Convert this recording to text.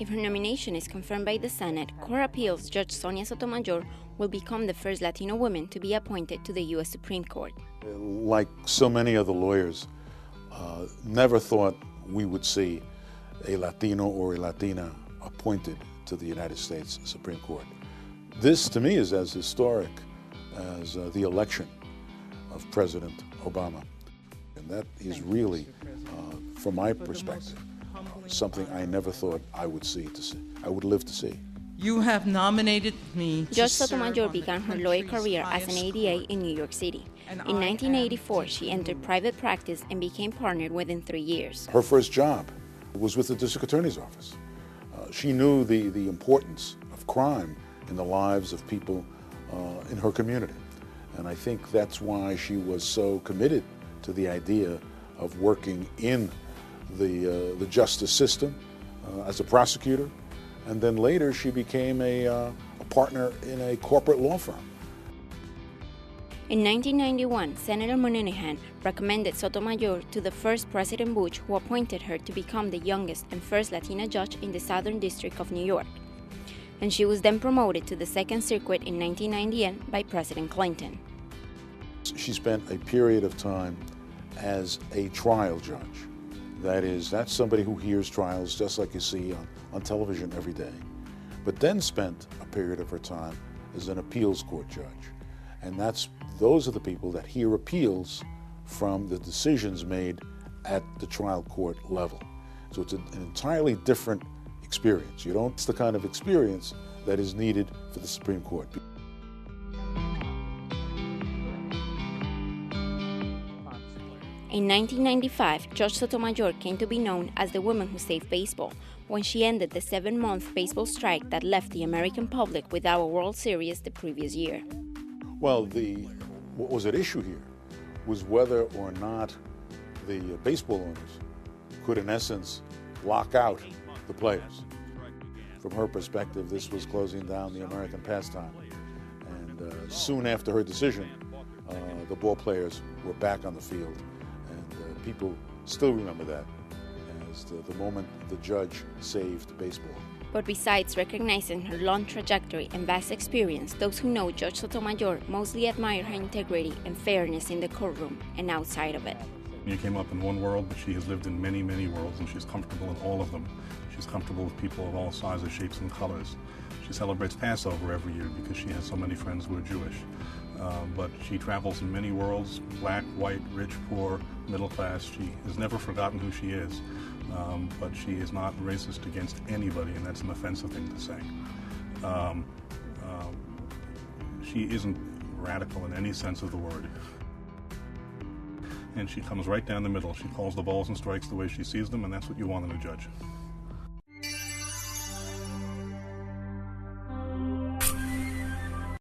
If her nomination is confirmed by the Senate, Court Appeals Judge Sonia Sotomayor will become the first Latino woman to be appointed to the U.S. Supreme Court. Like so many other lawyers, never thought we would see a Latino or a Latina appointed to the United States Supreme Court. This, to me, is as historic as the election of President Obama. And that is really, from my perspective, something I never thought I would live to see. You have nominated me to Judge serve Sotomayor on the began her lawyer country's career as an highest ADA court. in New York City. And In I 1984, am she entered private practice and became partnered within 3 years. Her first job was with the District Attorney's Office. She knew the importance of crime in the lives of people in her community. And I think that's why she was so committed to the idea of working in the justice system as a prosecutor. And then later she became a partner in a corporate law firm. In 1991, Senator Moynihan recommended Sotomayor to the first President Bush, who appointed her to become the youngest and first Latina judge in the Southern District of New York. And she was then promoted to the Second Circuit in 1998 by President Clinton. She spent a period of time as a trial judge. That's somebody who hears trials just like you see on television every day. But then spent a period of her time as an appeals court judge. And those are the people that hear appeals from the decisions made at the trial court level. So it's an entirely different experience. It's the kind of experience that is needed for the Supreme Court. In 1995, Judge Sotomayor came to be known as the woman who saved baseball when she ended the 7-month baseball strike that left the American public without a World Series the previous year. Well, what was at issue here was whether or not the baseball owners could, in essence, lock out the players. From her perspective, this was closing down the American pastime. And soon after her decision, the ball players were back on the field. And people still remember that as the moment the judge saved baseball. But besides recognizing her long trajectory and vast experience, those who know Judge Sotomayor mostly admire her integrity and fairness in the courtroom and outside of it. You came up in one world, but she has lived in many, many worlds, and she's comfortable in all of them. She's comfortable with people of all sizes, shapes, and colors. She celebrates Passover every year because she has so many friends who are Jewish. But she travels in many worlds, black, white, rich, poor, middle class. She has never forgotten who she is. But she is not racist against anybody, and that's an offensive thing to say. She isn't radical in any sense of the word. And she comes right down the middle. She calls the balls and strikes the way she sees them, and that's what you want in a judge.